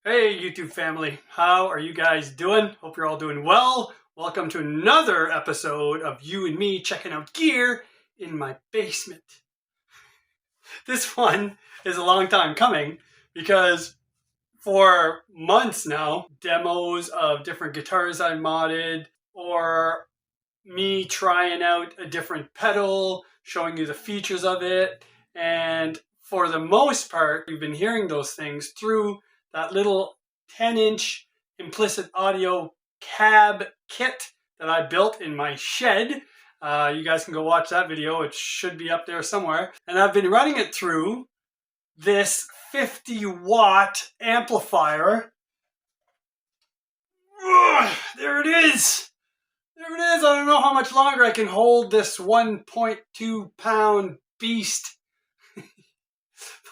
Hey YouTube family, how are you guys doing? Hope you're all doing well. Welcome to another episode of you and me checking out gear in my basement. This one is a long time coming because for months now, demos of different guitars I modded or me trying out a different pedal, showing you the features of it, and for the most part, you've been hearing those things through that little 10-inch implicit audio cab kit that I built in my shed. You guys can go watch that video. It should be up there somewhere. And I've been running it through this 50-watt amplifier. Ugh, there it is. There it is. I don't know how much longer I can hold this 1.2 pound beast.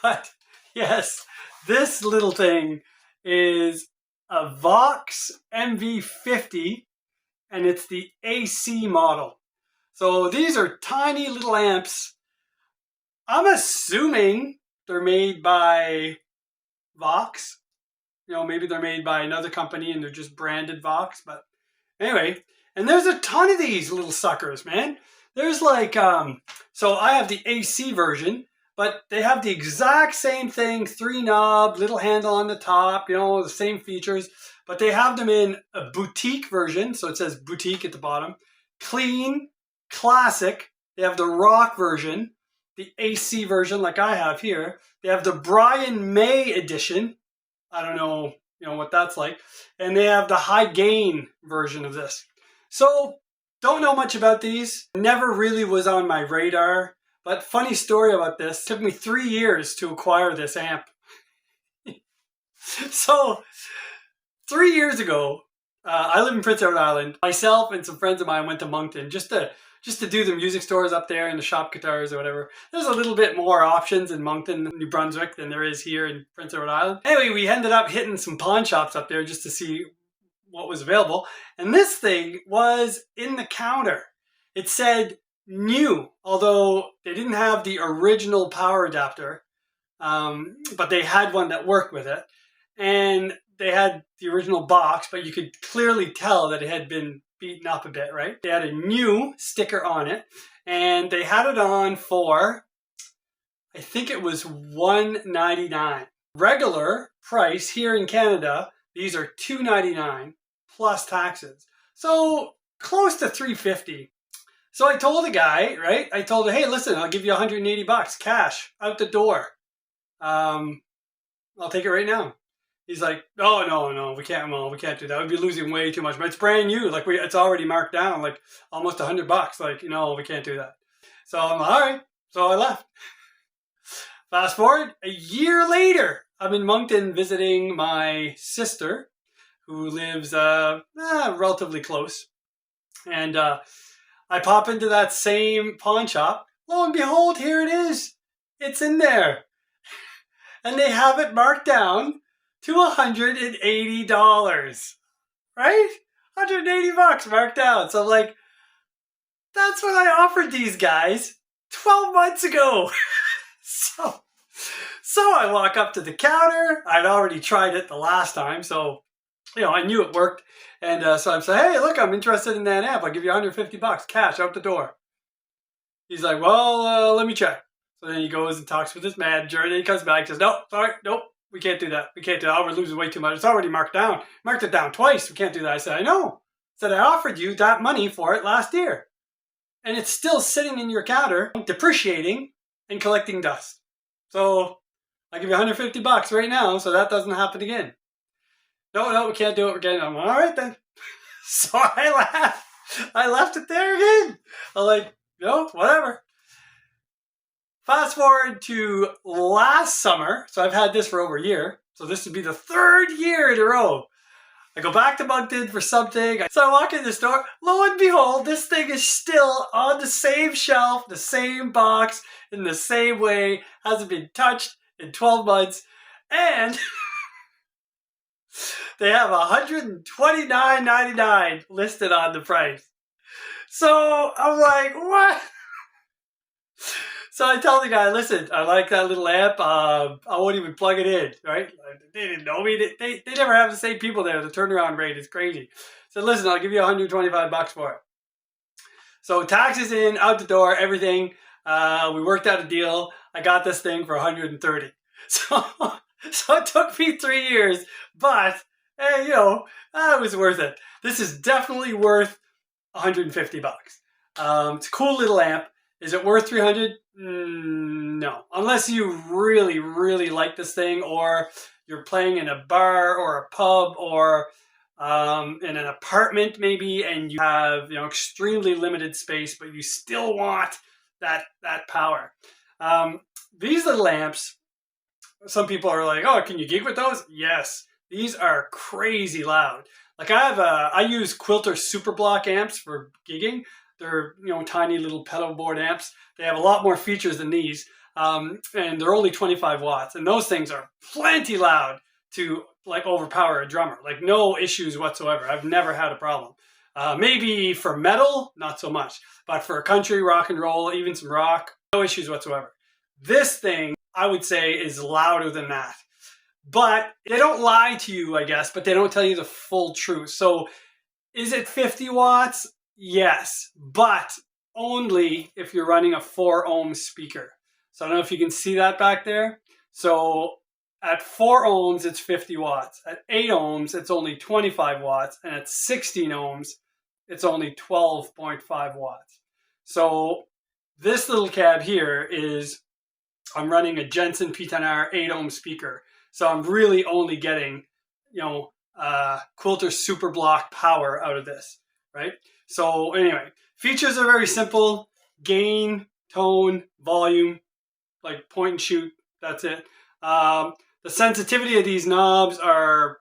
But yes, this little thing is a Vox MV50 and it's the AC model. So these are tiny little amps. I'm assuming they're made by Vox. You know, maybe they're made by another company and they're just branded Vox. But anyway, and there's a ton of these little suckers, man. There's like, so I have the AC version, but they have the exact same thing, 3-knob, little handle on the top, you know, the same features, but they have them in a boutique version, so it says boutique at the bottom, clean, classic, they have the rock version, the AC version like I have here, they have the Brian May edition, I don't know, you know what that's like, and they have the high gain version of this. So, don't know much about these, never really was on my radar. But funny story about this, it took me 3 years to acquire this amp. So 3 years ago, I live in Prince Edward Island. Myself and some friends of mine went to Moncton just to do the music stores up there and the shop guitars or whatever. There's a little bit more options in Moncton, New Brunswick than there is here in Prince Edward Island. Anyway, we ended up hitting some pawn shops up there just to see what was available. And this thing was in the counter. It said new, although they didn't have the original power adapter, but they had one that worked with it. And they had the original box, but you could clearly tell that it had been beaten up a bit, right? They had a new sticker on it, and they had it on for, I think it was $1.99. Regular price here in Canada, these are $2.99 plus taxes. So close to $3.50. So I told the guy, right? I told him, hey, listen, I'll give you $180 cash out the door. I'll take it right now. He's like, oh, no, we can't do that. We'd be losing way too much. But it's brand new. Like it's already marked down, like almost $100. Like, no, we can't do that. So I'm like, all right. So I left. Fast forward, a year later, I'm in Moncton visiting my sister, who lives relatively close. And I pop into that same pawn shop. Lo and behold, here it is. It's in there. And they have it marked down to $180. Right? $180 marked down. So I'm like, that's what I offered these guys 12 months ago. So I walk up to the counter. I'd already tried it the last time, so you know, I knew it worked. And so I'm saying, hey, look, I'm interested in that amp. I'll give you $150 cash out the door. He's like, well, let me check. So then he goes and talks with his manager, and then he comes back and says, no, sorry, nope, we can't do that. We can't do that. We're losing way too much. It's already marked down. Marked it down twice. We can't do that. I said, I know. I said, I offered you that money for it last year. And it's still sitting in your counter, depreciating and collecting dust. So I'll give you $150 right now so that doesn't happen again. No, we can't do it again. I'm like, all right then. So I left it there again. I'm like, no, whatever. Fast forward to last summer. So I've had this for over a year. So this would be the 3rd year in a row. I go back to Moncton for something. So I walk in the store. Lo and behold, this thing is still on the same shelf, the same box, in the same way. Hasn't been touched in 12 months. And they have $129.99 listed on the price. So I'm like, what? So I tell the guy, listen, I like that little amp. I won't even plug it in, right? They didn't know me. They never have the same people there. The turnaround rate is crazy. So listen, I'll give you $125 for it. So taxes in, out the door, everything. We worked out a deal. I got this thing for 130. So, so it took me 3 years, but hey, you know, it was worth it. This is definitely worth 150 bucks. It's a cool little amp. Is it worth 300? No, unless you really, really like this thing, or you're playing in a bar or a pub or in an apartment maybe, and you have, you know, extremely limited space, but you still want that power. These little lamps, some people are like, oh, can you gig with those? Yes, these are crazy loud. Like I use Quilter Super Block amps for gigging. They're, you know, tiny little pedal board amps. They have a lot more features than these, and they're only 25 watts, and those things are plenty loud to like overpower a drummer. Like no issues whatsoever. I've never had a problem. Maybe for metal, not so much, but for country, rock and roll, even some rock, no issues whatsoever. This thing, I would say, is louder than that. But they don't lie to you, I guess, but they don't tell you the full truth. So is it 50 watts? Yes, but only if you're running a 4 ohm speaker. So I don't know if you can see that back there. So at 4 ohms, it's 50 watts. At 8 ohms, it's only 25 watts. And at 16 ohms, it's only 12.5 watts. So this little cab here is, I'm running a Jensen P10R 8 ohm speaker. So I'm really only getting, you know, Quilter Super Block power out of this, right? So anyway, features are very simple. Gain, tone, volume, like point and shoot, that's it. The sensitivity of these knobs are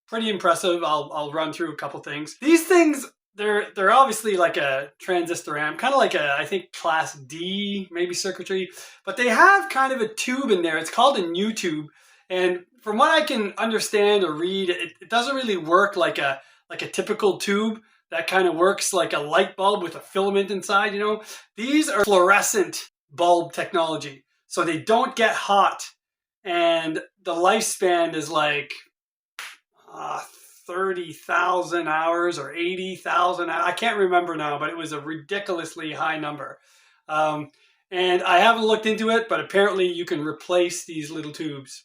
pretty impressive. I'll run through a couple things. These things, they're obviously like a transistor amp, kind of like a, I think, class D, maybe circuitry, but they have kind of a tube in there. It's called a new tube. And from what I can understand or read, it doesn't really work like a typical tube that kind of works like a light bulb with a filament inside, you know. These are fluorescent bulb technology, so they don't get hot, and the lifespan is like 30,000 hours or 80,000. I can't remember now, but it was a ridiculously high number. And I haven't looked into it, but apparently you can replace these little tubes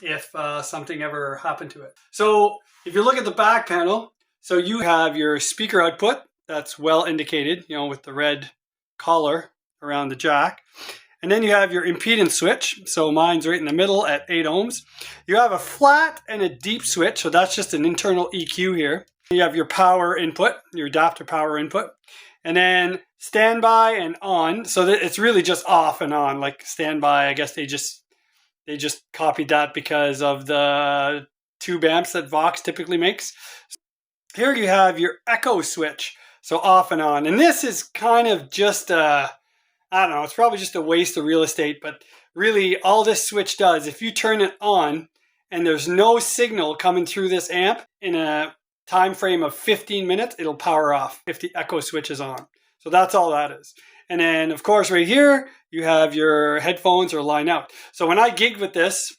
if something ever happened to it. So if you look at the back panel, so you have your speaker output that's well indicated, you know, with the red collar around the jack. And then you have your impedance switch. So mine's right in the middle at 8 ohms. You have a flat and a deep switch. So that's just an internal EQ here. You have your power input, your adapter power input. And then standby and on. So that it's really just off and on. Like standby, I guess they just copied that because of the tube amps that Vox typically makes. Here you have your echo switch, so off and on. And this is kind of just I don't know, it's probably just a waste of real estate, but really all this switch does, if you turn it on and there's no signal coming through this amp in a time frame of 15 minutes, it'll power off if the echo switch is on. So that's all that is. And then, of course, right here, you have your headphones or line out. So when I gigged with this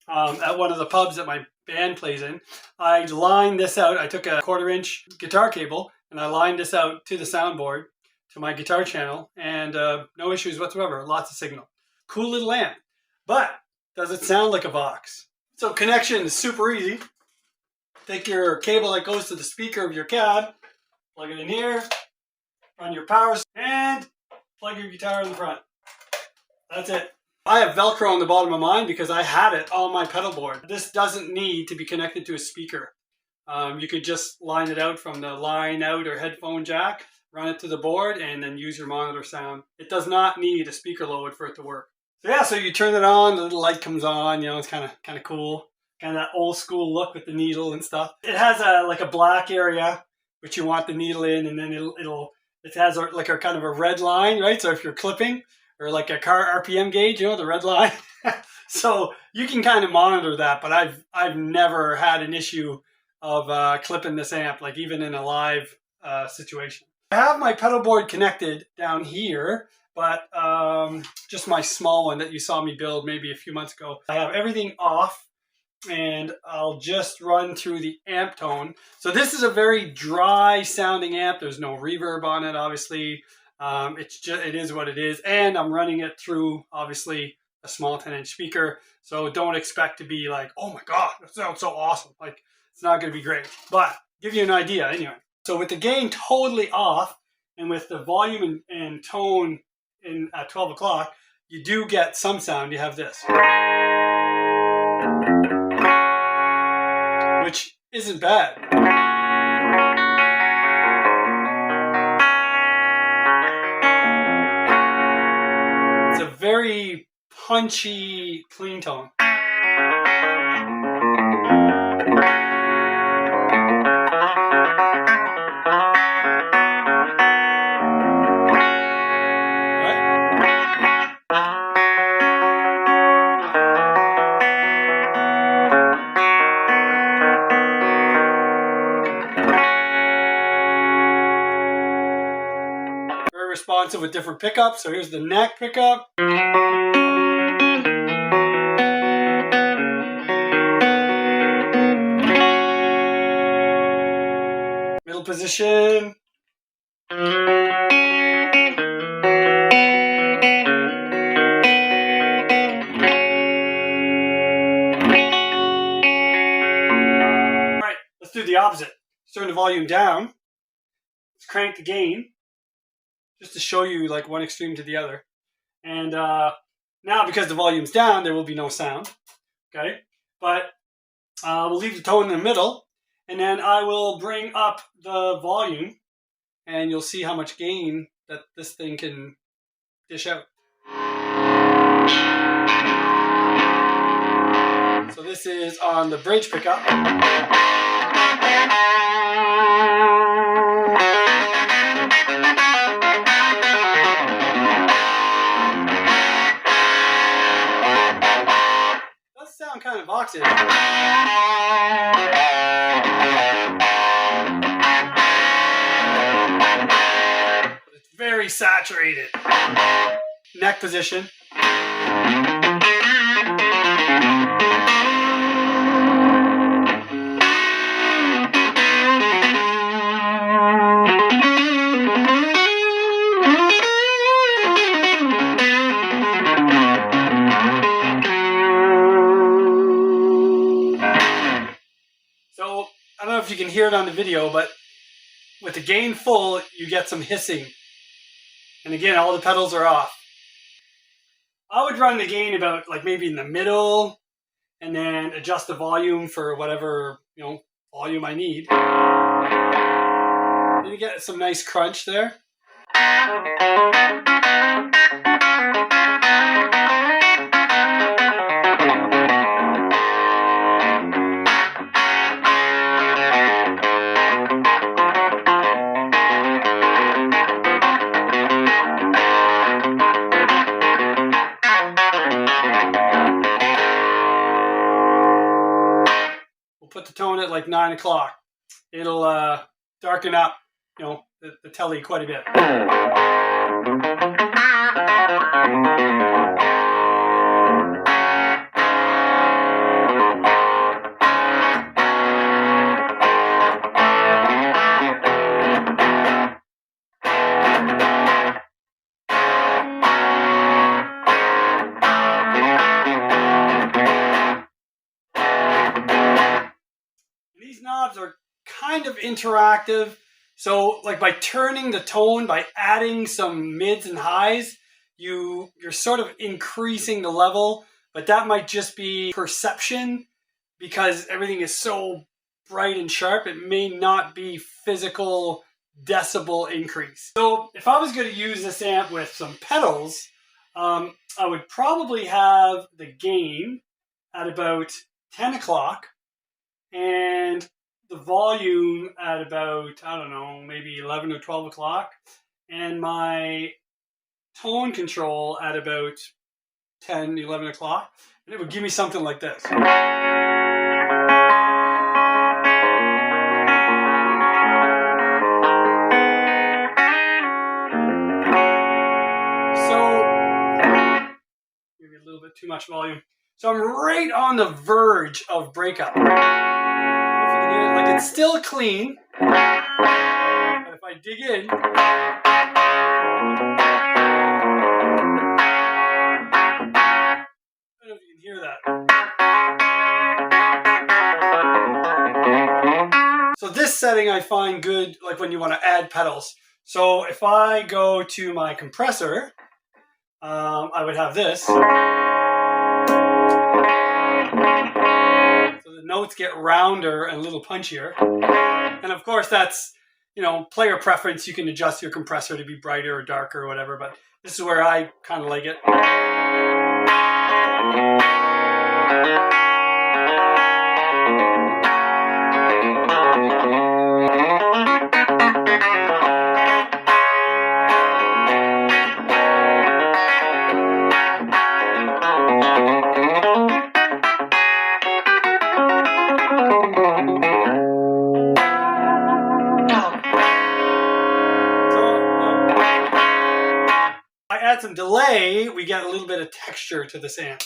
at one of the pubs that my band plays in, I lined this out. I took a 1/4-inch guitar cable and I lined this out to the soundboard, to my guitar channel, and no issues whatsoever. Lots of signal. Cool little amp. But does it sound like a Vox? So connection is super easy. Take your cable that goes to the speaker of your cab, plug it in here, run your power, and plug your guitar in the front. That's it. I have Velcro on the bottom of mine because I had it on my pedal board. This doesn't need to be connected to a speaker. You could just line it out from the line out or headphone jack, run it to the board, and then use your monitor sound. It does not need a speaker load for it to work. So yeah, so you turn it on, the little light comes on, you know, it's kind of cool. Kind of that old school look with the needle and stuff. It has like a black area, which you want the needle in, and then it has like a kind of a red line, right? So if you're clipping, or like a car RPM gauge, you know, the red line. So you can kind of monitor that, but I've never had an issue of clipping this amp, like even in a live situation. I have my pedal board connected down here, but just my small one that you saw me build maybe a few months ago. I have everything off, and I'll just run through the amp tone. So this is a very dry sounding amp. There's no reverb on it, obviously. It is what it is, and I'm running it through obviously a small 10-inch speaker. So don't expect to be like, oh my god, that sounds so awesome. Like, it's not going to be great, but give you an idea anyway. So with the gain totally off, and with the volume and tone in at 12 o'clock, you do get some sound. You have this, which isn't bad. It's a very punchy, clean tone. Responsive with different pickups. So here's the neck pickup. Middle position. Alright, let's do the opposite. Let's turn the volume down. Let's crank the gain, just to show you like one extreme to the other. And now because the volume's down, there will be no sound. Okay, but we'll leave the tone in the middle, and then I will bring up the volume, and you'll see how much gain that this thing can dish out. So this is on the bridge pickup. Sound kind of boxy. It's very saturated. Neck position. I don't know if you can hear it on the video, but with the gain full, you get some hissing. And again, all the pedals are off. I would run the gain about like maybe in the middle, and then adjust the volume for whatever, volume I need. Then you get some nice crunch there. Put the tone at like 9 o'clock. It'll darken up, the telly quite a bit. These knobs are kind of interactive. So like by turning the tone, by adding some mids and highs, you're sort of increasing the level, but that might just be perception because everything is so bright and sharp. It may not be physical decibel increase. So if I was going to use this amp with some pedals, I would probably have the gain at about 10 o'clock and the volume at about, I don't know, maybe 11 or 12 o'clock, and my tone control at about 10, 11 o'clock, and it would give me something like this. So much volume. So I'm right on the verge of breakup. I don't know if you can hear it. Like, it's still clean, but if I dig in, I don't know if you can hear that. So this setting I find good, like when you want to add pedals. So if I go to my compressor, I would have this. So the notes get rounder and a little punchier. And of course that's, you know, player preference. You can adjust your compressor to be brighter or darker or whatever, but this is where I kind of like it. Add some delay, we get a little bit of texture to this amp.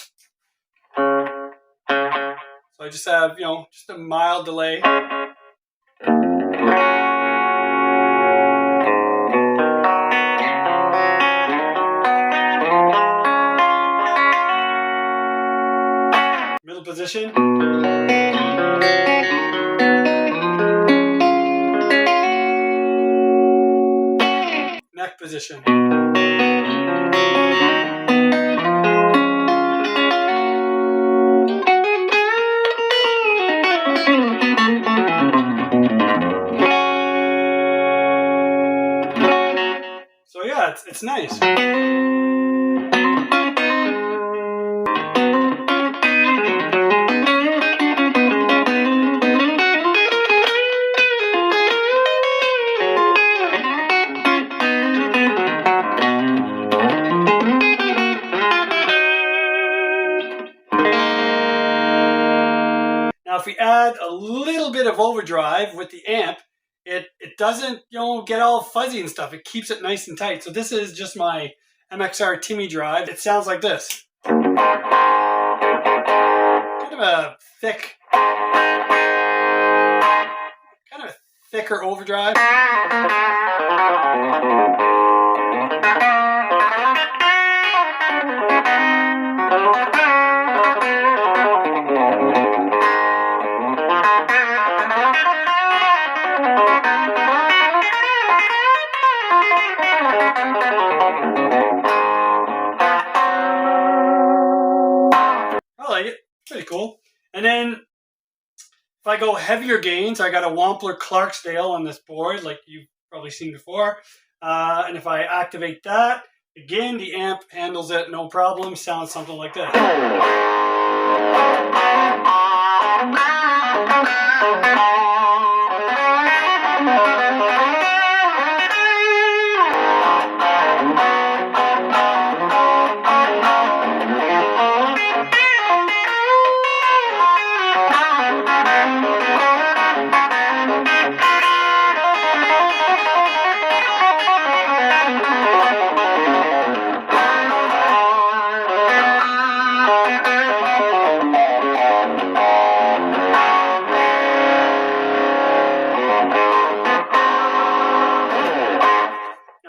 So I just have, you know, just a mild delay. Middle position. Neck position. So yeah, it's nice. Now if we add a little bit of overdrive with the amp, it doesn't, you know, get all fuzzy and stuff. It keeps it nice and tight. So this is just my MXR Timmy drive. It sounds like this. Kind of a thick, kind of a thicker overdrive. I like it. Pretty cool. And then if I go heavier gains, I got a Wampler Clarksdale on this board, like you've probably seen before. And if I activate that, again, the amp handles it no problem. Sounds something like this.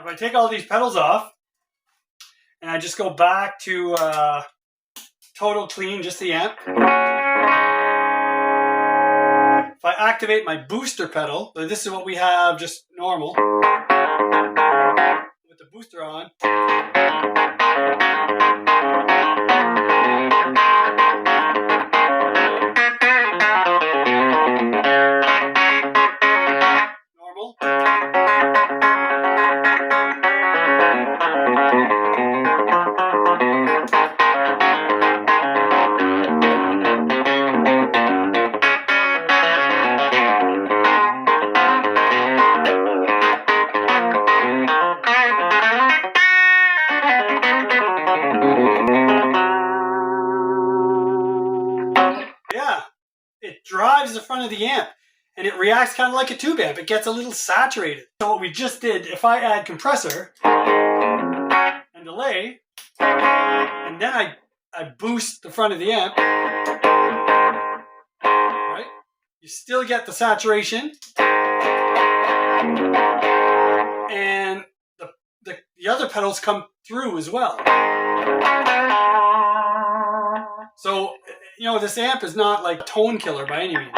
I take all these pedals off and I just go back to total clean, just the amp. If I activate my booster pedal, so this is what we have, just normal, with the booster on. Normal. It drives the front of the amp and it reacts kind of like a tube amp. It gets a little saturated. So what we just did, if I add compressor and delay, and then I boost the front of the amp, right? You still get the saturation, and the other pedals come through as well. So, you know, this amp is not like a tone killer by any means.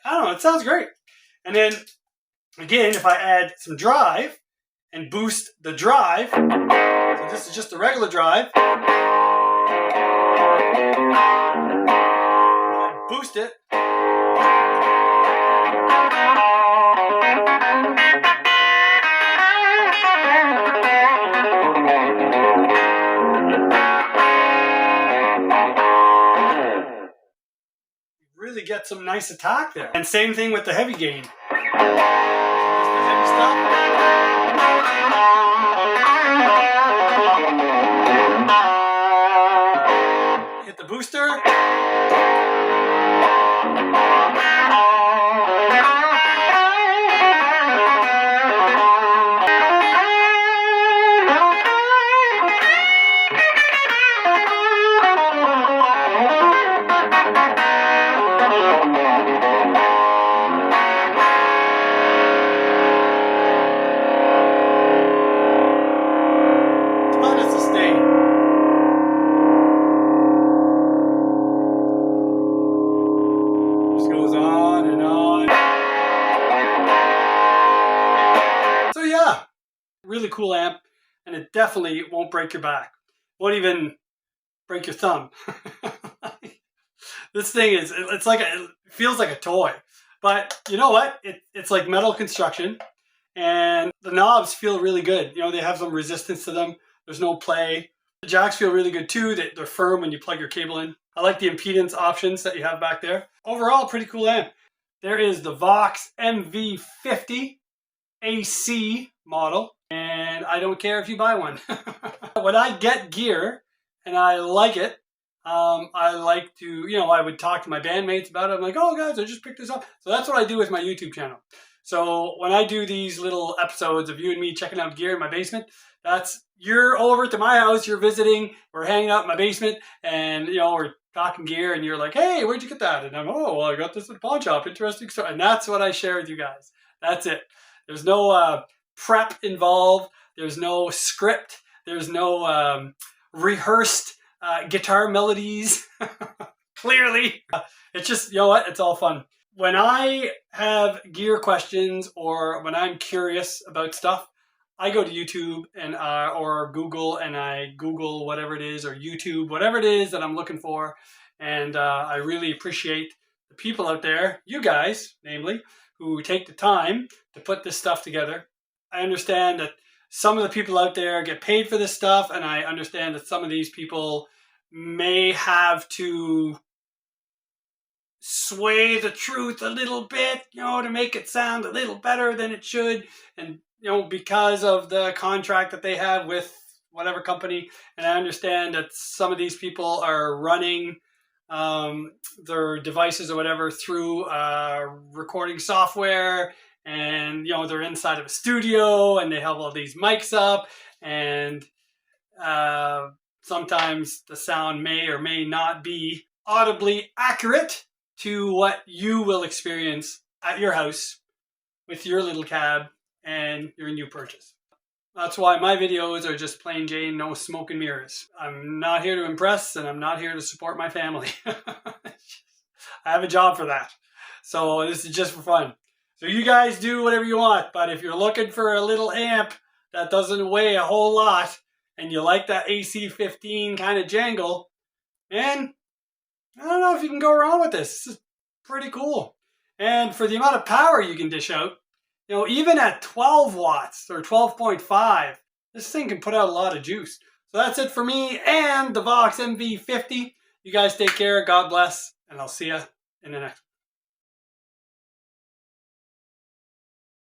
I don't know, it sounds great. And then, again, if I add some drive and boost the drive, so this is just a regular drive, I boost it, really get some nice attack there. And same thing with the heavy gain. So that's the heavy stuff. Hit the booster. Goes on and on. So yeah, really cool amp, and it definitely won't break your back. Won't even break your thumb. This thing is, it feels like a toy. But you know what? It's like metal construction, and the knobs feel really good. You know, they have some resistance to them. There's no play. The jacks feel really good too. They're firm when you plug your cable in. I like the impedance options that you have back there. Overall, pretty cool amp. There is the Vox MV50 AC model, and I don't care if you buy one. When I get gear and I like it, I like to, you know, I would talk to my bandmates about it. I'm like, oh guys, I just picked this up. So that's what I do with my YouTube channel. So when I do these little episodes of you and me checking out gear in my basement, you're over to my house, you're visiting, we're hanging out in my basement, and you know, we're talking gear, and you're like, hey, where'd you get that? And I'm, oh, well, I got this at the pawn shop, interesting story. And that's what I share with you guys. That's it. There's no prep involved. There's no script. There's no rehearsed guitar melodies. Clearly. It's just, you know what? It's all fun. When I have gear questions or when I'm curious about stuff, I go to YouTube and or Google, and I Google whatever it is, or YouTube, whatever it is that I'm looking for. And I really appreciate the people out there, you guys, namely, who take the time to put this stuff together. I understand that some of the people out there get paid for this stuff, and I understand that some of these people may have to sway the truth a little bit, you know, to make it sound a little better than it should. And you know, because of the contract that they have with whatever company. And I understand that some of these people are running their devices or whatever through recording software, and you know, they're inside of a studio and they have all these mics up, and sometimes the sound may or may not be audibly accurate to what you will experience at your house with your little cab and your new purchase. That's why my videos are just plain Jane, no smoke and mirrors. I'm not here to impress, and I'm not here to support my family. I have a job for that. So this is just for fun. So you guys do whatever you want, but if you're looking for a little amp that doesn't weigh a whole lot, and you like that AC15 kind of jangle, man, I don't know if you can go wrong with this. This is pretty cool. And for the amount of power you can dish out, you know, even at 12 watts or 12.5, this thing can put out a lot of juice. So that's it for me and the Vox MV50. You guys take care. God bless. And I'll see you in the next